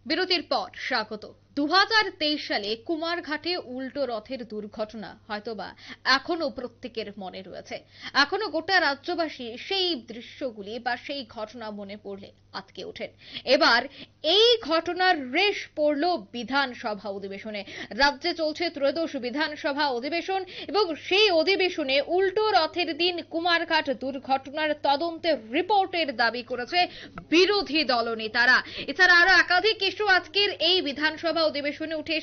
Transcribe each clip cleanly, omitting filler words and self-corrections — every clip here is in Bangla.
বিরতির পর স্বাগত। 2023 সালে কুমারঘাটে উল্টো রথের দুর্ঘটনা হয়তোবা এখনো প্রত্যেকের মনে রয়েছে। এখনো গোটা রাজ্যবাসী সেই দৃশ্যগুলি বা সেই ঘটনা মনে পড়লে আঁতকে ওঠেন। এবার এই ঘটনার রেশ পড়ল বিধানসভা অধিবেশনে। রাজ্যে চলছে ত্রয়োদশ বিধানসভা অধিবেশন এবং সেই অধিবেশনে উল্টো রথের দিন কুমারঘাট দুর্ঘটনার তদন্তের রিপোর্টের দাবি করেছে বিরোধী দলনেতারা। এছাড়া আরো একাধিক ইস্যু আজকের এই বিধানসভা অধিবেশনে উঠে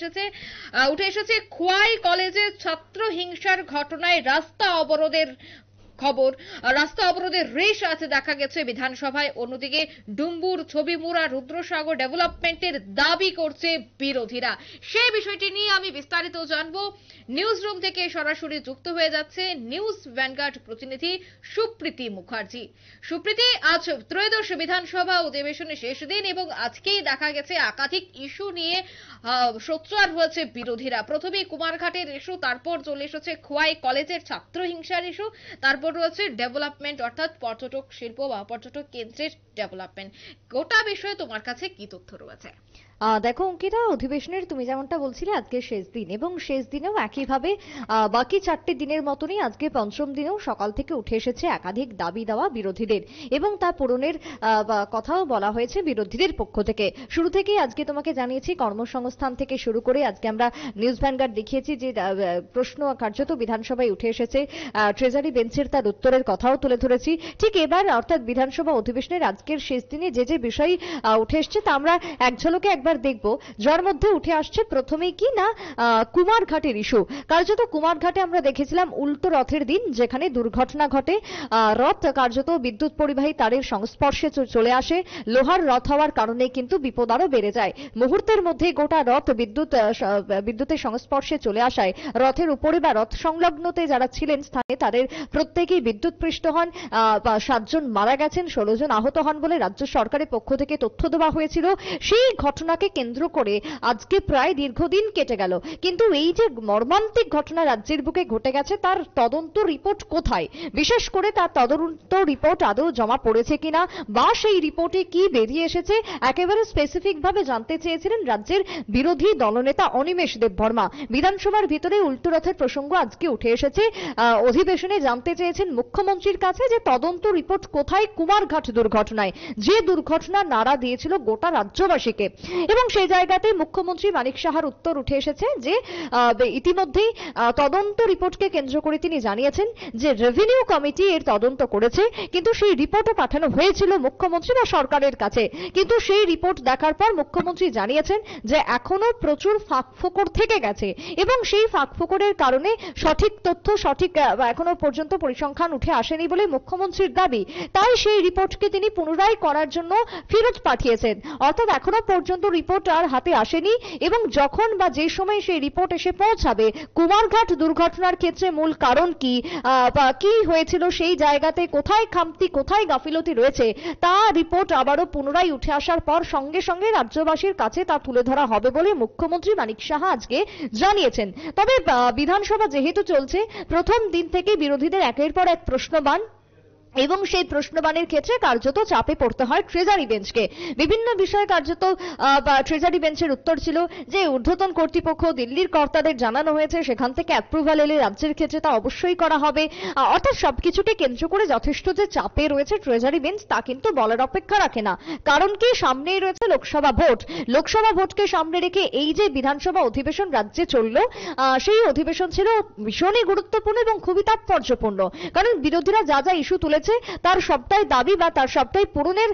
এসেছে খোয়াই কলেজে ছাত্র হিংসার ঘটনায় রাস্তা অবরোধের খবর। রাস্তা অবরোধের রেশ আছে দেখা গেছে বিধানসভায়। অন্যদিকে ডুম্বুর ছবিমুড়া রুদ্রসাগর ডেভেলপমেন্টের দাবি করছে বিরোধীরা। সেই বিষয়টি নিয়ে আমি বিস্তারিত জানবো। নিউজ রুম থেকে সরাসরি যুক্ত হয়ে যাচ্ছে নিউজ ভ্যানগার্ড প্রতিনিধি সুপ্রীতি মুখার্জি। সুপ্রীতি, আজ ত্রয়োদশ বিধানসভা অধিবেশনের শেষ দিন এবং আজকেই দেখা গেছে একাধিক ইস্যু নিয়ে সোচ্চার হয়েছে বিরোধীরা। প্রথমেই কুমারঘাটের ইস্যু, তারপর চলে এসেছে খোয়াই কলেজের ছাত্র হিংসার ইস্যু, তারপর রয়েছে ডেভেলপমেন্ট অর্থাৎ পর্যটক শিল্প বা পর্যটক কেন্দ্রের ডেভেলপমেন্ট। গোটা বিষয়ে তোমার কাছে কি তথ্য রয়েছে? দেখো অঙ্কিতা, অধিবেশনের তুমি যেমনটা বলছিলে আজকে শেষ দিন এবং শেষ দিনেও একইভাবে বাকি 4টি দিনের মতনই আজকে পঞ্চম দিনেও সকাল থেকে উঠে এসেছে একাধিক দাবি দেওয়া বিরোধীদের এবং তা পূরণের কথাও বলা হয়েছে বিরোধীদের পক্ষ থেকে। শুরু থেকেই আজকে তোমাকে জানিয়েছি কর্মসংস্থান থেকে শুরু করে আজকে আমরা নিউজ ভ্যানগার্ড দেখিয়েছি যে প্রশ্ন কার্যত বিধানসভায় উঠে এসেছে। ট্রেজারি বেঞ্চের তার উত্তরের কথাও তুলে ধরেছি। ঠিক এবার অর্থাৎ বিধানসভা অধিবেশনের আজকের শেষ দিনে যে বিষয় উঠে এসছে তা আমরা এক ঝলকে একবার দেখব। যার মধ্যে উঠে আসছে প্রথমেই কি না কুমারঘাটের ইস্যু। কার্যত কুমারঘাটে আমরা দেখেছিলাম উল্টো রথের দিন যেখানে দুর্ঘটনা ঘটে। রথ কার্যত বিদ্যুৎ পরিবাহী তারের সংস্পর্শে চলে আসে। লোহার রথ হওয়ার কারণে কিন্তু বিপদ আরো বেড়ে যায়। মুহূর্তের মধ্যে গোটা রথ বিদ্যুতের সংস্পর্শে চলে আসায় রথের উপরে বা রথ সংলগ্নতে যারা ছিলেন স্থানে তাদের প্রত্যেকেই বিদ্যুৎপৃষ্ট হন। 7 জন মারা গেছেন, 16 জন আহত হন বলে রাজ্য সরকারের পক্ষ থেকে তথ্য দেওয়া হয়েছিল। সেই ঘটনাকে কেন্দ্র করে আজকে প্রায় দীর্ঘদিন কেটে গেল, কিন্তু এই যে মর্মান্তিক ঘটনা রাজ্যের বুকে ঘটে গেছে তার তদন্ত রিপোর্ট কোথায়? বিশেষ করে তার তদন্ত রিপোর্ট আদৌ জমা পড়েছে কিনা বা সেই রিপোর্টে কি বেরিয়ে এসেছে একেবারে স্পেসিফিক ভাবে জানতে চেয়েছিলেন রাজ্যের বিরোধী দলনেতা অনিমেষ দেববর্মা। বিধানসভার ভিতরে উল্টো রথের প্রসঙ্গ আজকে উঠে এসেছে। অধিবেশনে জানতে চেয়েছেন মুখ্যমন্ত্রীর কাছে যে তদন্ত রিপোর্ট কোথায় কুমারঘাট দুর্ঘটনায়, যে দুর্ঘটনা নাড়া দিয়েছিল গোটা রাজ্যবাসীকে। এবং সেই জায়গাতে মুখ্যমন্ত্রী মানিক সাহার উত্তর উঠে এসেছে যে ইতিমধ্যেই তদন্ত রিপোর্টকে কেন্দ্র করে তিনি জানিয়েছেন যে রেভিনিউ কমিটি এর তদন্ত করেছে, কিন্তু সেই রিপোর্টও পাঠানো হয়েছিল মুখ্যমন্ত্রী বা সরকারের কাছে। কিন্তু সেই রিপোর্ট দেখার পর মুখ্যমন্ত্রী জানিয়েছেন যে এখনো প্রচুর ফাঁকফোকর থেকে গেছে এবং সেই ফাঁকফোকরের কারণে সঠিক তথ্য এখনো পর্যন্ত পরিসংখ্যান উঠে আসেনি বলে মুখ্যমন্ত্রীর দাবি। তাই সেই রিপোর্টকে তিনি পুনরায় করার জন্য ফেরত পাঠিয়েছেন। অর্থাৎ এখনো পর্যন্ত রিপোর্ট আর হাতে আসেনি এবং যখন বা যে সময় সেই রিপোর্ট এসে পৌঁছাবে কুমারঘাট দুর্ঘটনার ক্ষেত্রে মূল কারণ কি বা কি হয়েছিল সেই জায়গাতে কোথায় খামতি কোথায় গাফিলতি রয়েছে তা রিপোর্ট আবারও পুনরায় উঠে আসার পর সঙ্গে সঙ্গে রাজ্যবাসীর কাছে তা তুলে ধরা হবে বলে মুখ্যমন্ত্রী মানিক সাহা আজকে জানিয়েছেন। তবে বিধানসভা যেহেতু চলছে প্রথম দিন থেকে বিরোধীদের একের পর এক প্রশ্নবাণ এবং সেই প্রশ্নবাণের ক্ষেত্রে কার্যত চাপে পড়তে হয় ট্রেজারি বেঞ্চকে। বিভিন্ন বিষয়ে কার্যত ট্রেজারি বেঞ্চের উত্তর ছিল যে ঊর্ধ্বতন কর্তৃপক্ষ দিল্লির কর্তাদের জানানো হয়েছে, সেখান থেকে অ্যাপ্রুভাল এলে রাজ্যের ক্ষেত্রে তা অবশ্যই করা হবে। অর্থাৎ সবকিছুকে কেন্দ্র করে যথেষ্ট যে চাপে রয়েছে ট্রেজারি বেঞ্চ তা কিন্তু বলার অপেক্ষা রাখে না। কারণ কি, সামনেই রয়েছে লোকসভা ভোট। লোকসভা ভোটকে সামনে রেখে এই যে বিধানসভা অধিবেশন রাজ্যে চলল সেই অধিবেশন ছিল ভীষণই গুরুত্বপূর্ণ এবং খুবই তাৎপর্যপূর্ণ। কারণ বিরোধীরা যা যা ইস্যু তুলেছে তার সবটাই দাবি বা তার সবটাই পূরণের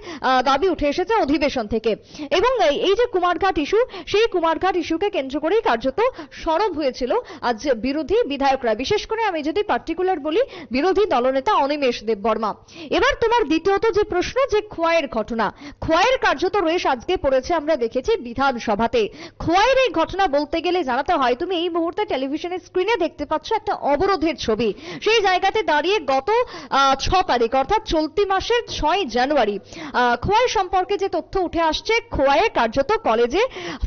দাবি উঠে এসেছে অধিবেশন থেকে। এবং এই যে কুমারঘাট ইস্যু, সেই কুমারঘাট ইস্যুকে কেন্দ্র করেই কার্যত সরব হয়েছিল আজ বিরোধী বিধায়করা। বিশেষ করে আমি যদি পার্টিকুলার বলি বিরোধী দলনেতা অনিমেষ দেববর্মা। এবার তোমার দ্বিতীয়ত যে প্রশ্ন যে খোয়াইয়ের ঘটনা, খোয়াইয়ের কার্যত রেশ আজকে পড়েছে আমরা দেখেছি বিধানসভাতে। খোয়াইয়ের এই ঘটনা বলতে গেলে জানাতে হয় তুমি এই মুহূর্তে টেলিভিশনের স্ক্রিনে দেখতে পাচ্ছ একটা অবরোধের ছবি। সেই জায়গাতে দাঁড়িয়ে গত 6 তারিখ অর্থাৎ চলতি মাসের 6 জানুয়ারি খোয়াই সম্পর্কে যে তথ্য উঠে আসছে, খোয়াইয়ে কার্যত কলেজে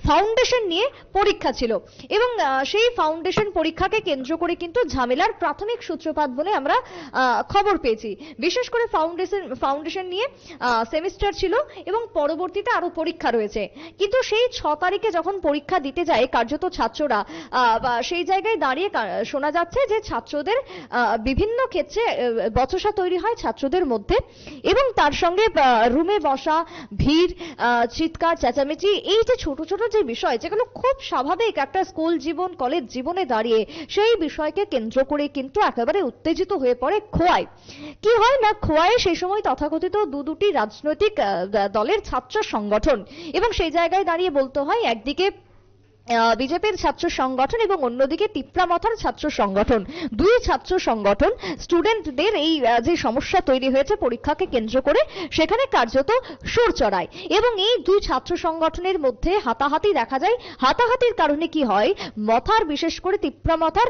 ফাউন্ডেশন নিয়ে পরীক্ষা ছিল এবং সেই ফাউন্ডেশন পরীক্ষাকে কেন্দ্র করে কিন্তু ঝামেলার প্রাথমিক সূত্রপাত বলে আমরা খবর পেয়েছি। বিশেষ করে ফাউন্ডেশন নিয়ে সেমিস্টার ছিল এবং পরবর্তীতে আরো পরীক্ষা রয়েছে, কিন্তু সেই 6 তারিখে যখন পরীক্ষা দিতে যায় কার্যত ছাত্ররা সেই জায়গায় দাঁড়িয়ে শোনা যাচ্ছে যে ছাত্রদের বিভিন্ন ক্ষেত্রে বচসা তৈরি হয় ছাত্রদের মধ্যে এবং তার সঙ্গে রুমে বসা, ভিড়, চিৎকার চেঁচামেচি, এই যে ছোট ছোট যে বিষয় যেগুলো খুব স্বাভাবিক একটা স্কুল জীবন কলেজ জীবনে দাঁড়িয়ে, সেই বিষয়কে কেন্দ্র করে কিন্তু একেবারে উত্তেজিত হয়ে পড়ে খোয়াই। কি হয় না, খোয়াই সেই সময় তথাকথিত দুটি রাজনৈতিক দলের ছাত্র সংগঠন এবং সেই জায়গায় দাঁড়িয়ে বলতে হয় একদিকে বিজেপির ছাত্র সংগঠন এবং অন্যদিকে তিপ্রামথার ছাত্র সংগঠন, দুই ছাত্র সংগঠন স্টুডেন্টদের এই যে সমস্যা তৈরি হয়েছে পরীক্ষাকে কেন্দ্র করে সেখানে কার্যত সুর চড়ায় এবং এই দুই ছাত্র সংগঠনের মধ্যে হাতাহাতি দেখা যায়। হাতাহাতির কারণে কি হয়, মথার বিশেষ করে তিপ্রামথার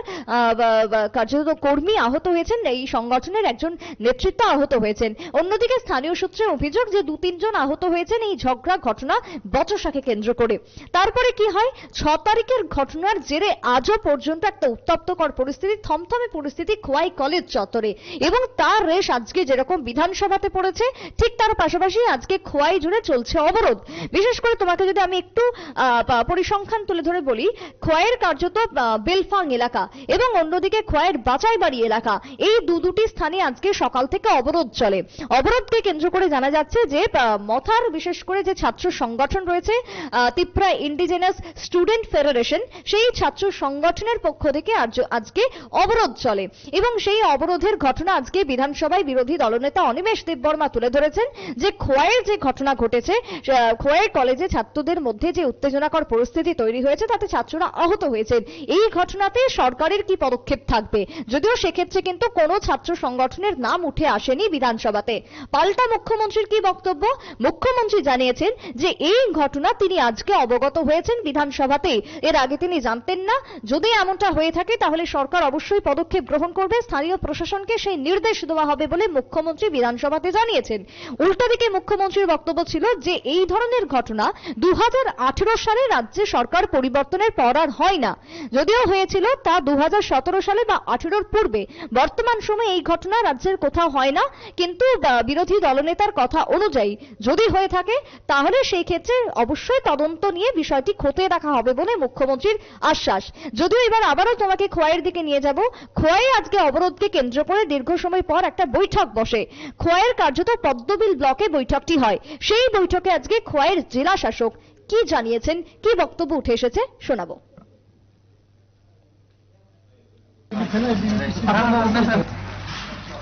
কার্যত কর্মী আহত হয়েছেন, এই সংগঠনের একজন নেতৃত্ব আহত হয়েছেন। অন্যদিকে স্থানীয় সূত্রে অভিযোগ যে 2-3 জন আহত হয়েছেন এই ঝগড়া ঘটনা বচসাকে কেন্দ্র করে। তারপরে কি হয়, 6 তারিখের ঘটনার জেরে আজও পর্যন্ত একটা উত্তপ্তকর পরিস্থিতি, থমথমে পরিস্থিতি খোয়াই কলেজ চত্বরে এবং তার রেশ আজকে যেরকম বিধানসভাতে পড়েছে ঠিক তার পাশাপাশি আজকে খোয়াই জুড়ে চলছে অবরোধ। বিশেষ করে তোমাকে যদি আমি একটু পরিসংখ্যান তুলে ধরে বলি, খোয়াইয়ের কার্যত বেলফাং এলাকা এবং অন্যদিকে খোয়াইয়ের বাচাইবাড়ি এলাকা, এই দুটি স্থানে আজকে সকাল থেকে অবরোধ চলে। অবরোধকে কেন্দ্র করে জানা যাচ্ছে যে মথার বিশেষ করে যে ছাত্র সংগঠন রয়েছে তিপ্রা ইন্ডিজেনাস স্টুডেন্ট ফেডারেশন, সেই ছাত্র সংগঠনের পক্ষ থেকে আজকে অবরোধ চলে এবং সেই অবরোধের ঘটনা আজকে বিধানসভায় বিরোধী দলনেতা অনিমেষ দেববর্মা তুলে ধরেছেন যে খোয়াইয়ের যে ঘটনা ঘটেছে, খোয়াই কলেজে ছাত্রদের মধ্যে যে উত্তেজনাকর পরিস্থিতি তৈরি হয়েছে তাতে ছাত্ররা আহত হয়েছেন। এই ঘটনাতে সরকারের কি পদক্ষেপ থাকবে, যদিও সেক্ষেত্রে কিন্তু কোনো ছাত্র সংগঠনের নাম উঠে আসেনি বিধানসভাতে। পাল্টা মুখ্যমন্ত্রীর কি বক্তব্য, মুখ্যমন্ত্রী জানিয়েছেন যে এই ঘটনা তিনি আজকে অবগত হয়েছেন বিধানসভাতে, এর আগে তিনি জানতেন না। যদি এমনটা হয়ে থাকে তাহলে সরকার অবশ্যই পদক্ষেপ গ্রহণ করবে, স্থানীয় প্রশাসনকে সেই নির্দেশ দেওয়া হবে বলে মুখ্যমন্ত্রী বিধানসভাতে জানিয়েছেন। উল্টা দিকে মুখ্যমন্ত্রীর বক্তব্য ছিল যে এই ধরনের ঘটনা 2018 সালে রাজ্যে সরকার পরিবর্তনের পর আর হয় না, যদিও হয়েছিল তা 2017 সালে বা 18 পূর্বে। বর্তমান সময়ে এই ঘটনা রাজ্যের কোথাও হয় না, কিন্তু বিরোধী দলনেতার কথা অনুযায়ী যদি হয়ে থাকে তাহলে সেই ক্ষেত্রে অবশ্যই তদন্ত নিয়ে বিষয়টি খতিয়ে দেখা হবে বলে মুখ্যমন্ত্রীর আশ্বাস। যদিও এবার আবারও তোমাকে খোয়াইয়ের দিকে নিয়ে যাব। খোয়াইয়ে আজকে অবরোধকে কেন্দ্র করে দীর্ঘ সময় পর একটা বৈঠক বসে। খোয়াইয়ের কার্যত পদ্মবিল ব্লকে বৈঠকটি হয়। সেই বৈঠকে আজকে খোয়াইয়ের জেলা শাসক কি জানিয়েছেন, কি বক্তব্য উঠে এসেছে শোনাবো।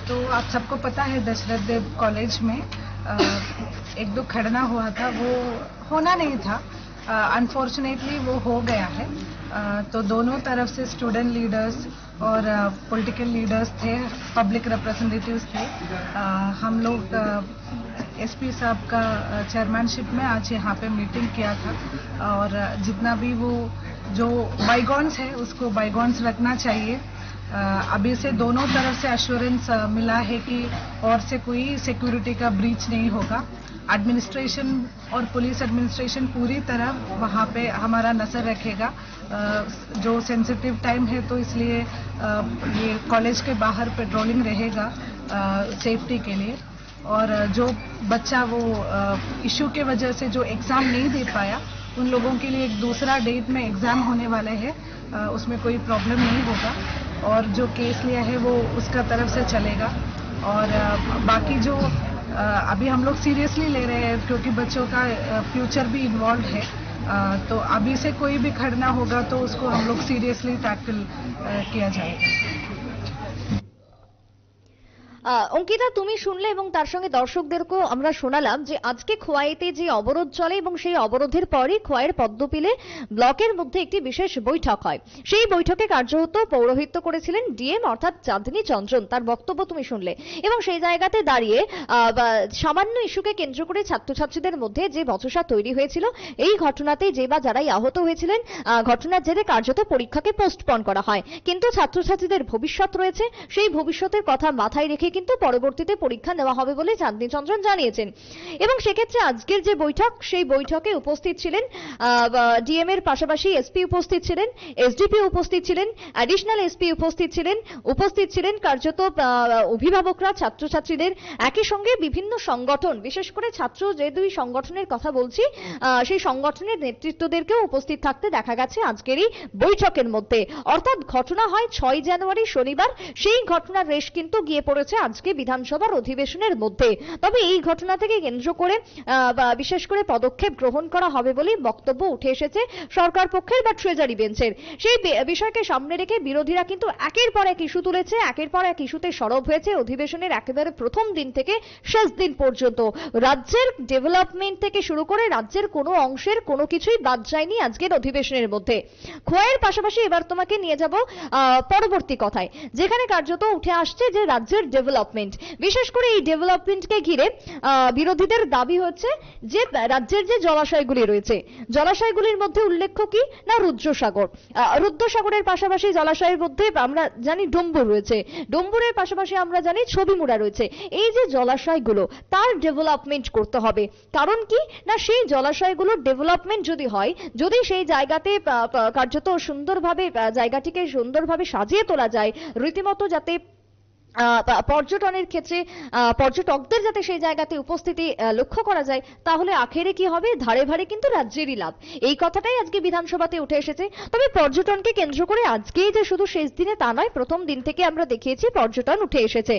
तो आप सबको पता है दशरथ देव कॉलेज में एक दो खड़ना हुआ था, वो होना नहीं था, अनफॉर्चुनेटली वो हो गया है। तो दोनों तरफ से स्टूडेंट लीडर्स और पॉलिटिकल लीडर्स थे, पब्लिक रिप्रेजेंटेटिव्स थे। हम लोग एसपी साहब का चेयरमैनशिप में आज यहाँ पे मीटिंग किया था और जितना भी वो जो बाइगॉन्स है उसको बाइगॉन्स रखना चाहिए। अभी से दोनों तरफ से एश्योरेंस मिला है कि और से कोई सिक्योरिटी का ब्रीच नहीं होगा। एडमिनिस्ट्रेशन और पुलिस एडमिनिस्ट्रेशन पूरी तरह वहाँ पे हमारा नजर रखेगा। जो सेंसिटिव टाइम है तो इसलिए ये कॉलेज के बाहर पेट्रोलिंग रहेगा सेफ्टी के लिए। और जो बच्चा वो इशू के वजह से जो एग्ज़ाम नहीं दे पाया उन लोगों के लिए एक दूसरा डेट में एग्ज़ाम होने वाला है, उसमें कोई प्रॉब्लम नहीं होगा और जो केस लिया है वो उसका तरफ से चलेगा। और बाकी जो अभी हम लोग सीरियसली ले रहे हैं क्योंकि बच्चों का फ्यूचर भी इन्वॉल्व है, तो अभी से कोई भी खड़ना होगा तो उसको हम लोग सीरियसली टैकल किया जाएगा। অঙ্কিতা, তুমি শুনলে এবং তার সঙ্গে দর্শকদেরকেও আমরা শোনালাম যে আজকে খোয়াইতে যে অবরোধ চলে এবং সেই অবরোধের পরই খোয়াইয়ের পদ্মপিলে ব্লকের মধ্যে একটি বিশেষ বৈঠক হয়। সেই বৈঠকে কার্যত পৌরোহিত্য করেছিলেন ডিএম অর্থাৎ চাঁদনী চন্দ্রন, তার বক্তব্য তুমি শুনলে এবং সেই জায়গাতে দাঁড়িয়ে সামান্য ইস্যুকে কেন্দ্র করে ছাত্রছাত্রীদের মধ্যে যে বচসা তৈরি হয়েছিল, এই ঘটনাতে যে বা যারাই আহত হয়েছিলেন ঘটনার জেরে কার্যত পরীক্ষাকে পোস্টপন করা হয়। কিন্তু ছাত্রছাত্রীদের ভবিষ্যৎ রয়েছে, সেই ভবিষ্যতের কথা মাথায় রেখে কিন্তু পরবর্তীতে পরীক্ষা নেওয়া হবে বলে চাঁদনী চন্দ্রন জানিয়েছেন। এবং সেক্ষেত্রে আজকের যে বৈঠক, সেই বৈঠকে উপস্থিত ছিলেন ডিএম এর পাশাপাশি এসপি উপস্থিত ছিলেন, এসডিপি উপস্থিত ছিলেন, অ্যাডিশনাল এসপি উপস্থিত ছিলেন কার্যত অভিভাবকরা, ছাত্রছাত্রীদের, একই সঙ্গে বিভিন্ন সংগঠন, বিশেষ করে ছাত্র যে দুই সংগঠনের কথা বলছি সেই সংগঠনের নেতৃত্বদেরকেও উপস্থিত থাকতে দেখা গেছে আজকের এই বৈঠকের মধ্যে। অর্থাৎ ঘটনা হয় 6 জানুয়ারি শনিবার, সেই ঘটনার রেশ কিন্তু গিয়ে পড়েছে আজকে বিধানসভার অধিবেশনের মধ্যে। তবে এই ঘটনা থেকে কেন্দ্র করে বিশেষ করে পদক্ষেপ গ্রহণ করা হবে বলে বক্তব্য উঠে এসেছে সরকার পক্ষের বা ট্রেজারি বেঞ্চের। সেই বিষয়কে সামনে রেখে বিরোধীরা কিন্তু একের পর এক ইস্যু তুলেছে, একের পর এক ইস্যুতে সরব হয়েছে অধিবেশনের একেবারে প্রথম দিন থেকে শেষ দিন পর্যন্ত। রাজ্যের ডেভেলপমেন্ট থেকে শুরু করে রাজ্যের কোনো অংশের কোনো কিছুই বাদ যায়নি আজকের অধিবেশনের মধ্যে। খোয়াইয়ের পাশাপাশি এবার তোমাকে নিয়ে যাব পরবর্তী কথায়, যেখানে কার্যত উঠে আসছে যে রাজ্যের ডেভেলপমেন্ট। বিশেষ করে এই ডেভেলপমেন্টকে ঘিরে বিরোধীদের দাবি হচ্ছে যে রাজ্যের যে জলাশয়গুলি রয়েছে, জলাশয়গুলির মধ্যে উল্লেখ্য কি না রুদ্রসাগরের পাশাপাশি জলাশয়ের মধ্যে আমরা জানি ডম্বুর রয়েছে, ডম্বুরের পাশাপাশি আমরা জানি ছবিমুড়া রয়েছে। এই যে জলাশয়গুলো, তার ডেভেলপমেন্ট করতে হবে। কারণ কি না, সেই জলাশয়গুলোর ডেভেলপমেন্ট যদি হয়, যদি সেই জায়গাতে কার্যত সুন্দরভাবে জায়গাটিকে সুন্দরভাবে সাজিয়ে তোলা যায়, রীতিমতো যাতে পর্যটনের ক্ষেত্রে পর্যটকদের যাতে সেই জায়গাতে উপস্থিতি লক্ষ্য করা যায়, তাহলে আখেরে কি হবে, ধারে ভারে কিন্তু রাজ্যেরই লাভ। এই কথাটাই আজকে বিধানসভাতে উঠে এসেছে। তবে পর্যটনকে কেন্দ্র করে আজকেই যে শুধু শেষ দিনে তা নয়, প্রথম দিন থেকে আমরা দেখিয়েছি পর্যটন উঠে এসেছে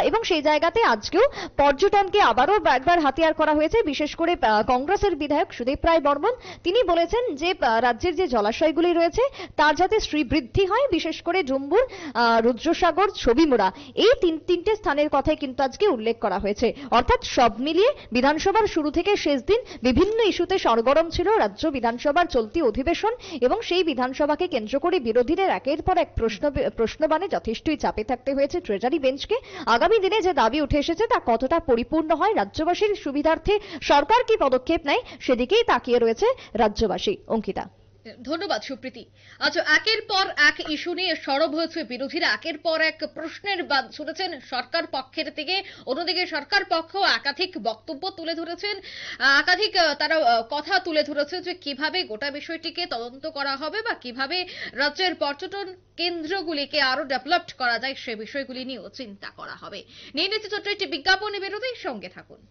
এবং সেই জায়গাতে আজকেও পর্যটনকে আবারও একবার হাতিয়ার করা হয়েছে। বিশেষ করে কংগ্রেসের বিধায়ক সুদীপ রায় বর্মন তিনি বলেছেন যে রাজ্যের যে জলাশয়গুলি রয়েছে তার যাতে শ্রীবৃদ্ধি হয়, বিশেষ করে ডুম্বুর, রুদ্রসাগর, ছবিমুড়া, এই তিনটে স্থানের কথাই কিন্তু আজকে উল্লেখ করা হয়েছে। অর্থাৎ সব মিলিয়ে বিধানসভার শুরু থেকে শেষ দিন বিভিন্ন ইস্যুতে সরগরম ছিল রাজ্য বিধানসভার চলতি অধিবেশন, এবং সেই বিধানসভাকে কেন্দ্র করে বিরোধীদের একের পর এক প্রশ্নবাণে যথেষ্টই চাপে থাকতে হয়েছে ট্রেজারি বেঞ্চকে। আগামী দিনে যে দাবি উঠে এসেছে তা কতটা পরিপূর্ণ হয়, রাজ্যবাসীর সুবিধার্থে সরকার কি পদক্ষেপ নেয়, সেদিকেই তাকিয়ে রয়েছে রাজ্যবাসী। অঙ্কিতা। ধন্যবাদ সুপ্রীতি। আচ্ছা, একের পর এক ইস্যু নিয়ে সরব হয়েছে বিরোধীরা, একের পর এক প্রশ্নের বাদ শুনেছেন সরকার পক্ষের থেকে। অন্যদিকে সরকার পক্ষ একাধিক বক্তব্য তুলে ধরেছেন, একাধিক তারা কথা তুলে ধরেছে যে কিভাবে গোটা বিষয়টিকে তদন্ত করা হবে বা কিভাবে রাজ্যের পর্যটন কেন্দ্রগুলিকে আরো ডেভেলপড করা যায়, সে বিষয়গুলি নিয়েও চিন্তা করা হবে। নিয়ে নিচ্ছে ছোট্ট একটি বিজ্ঞাপন বিরতির সঙ্গে থাকুন।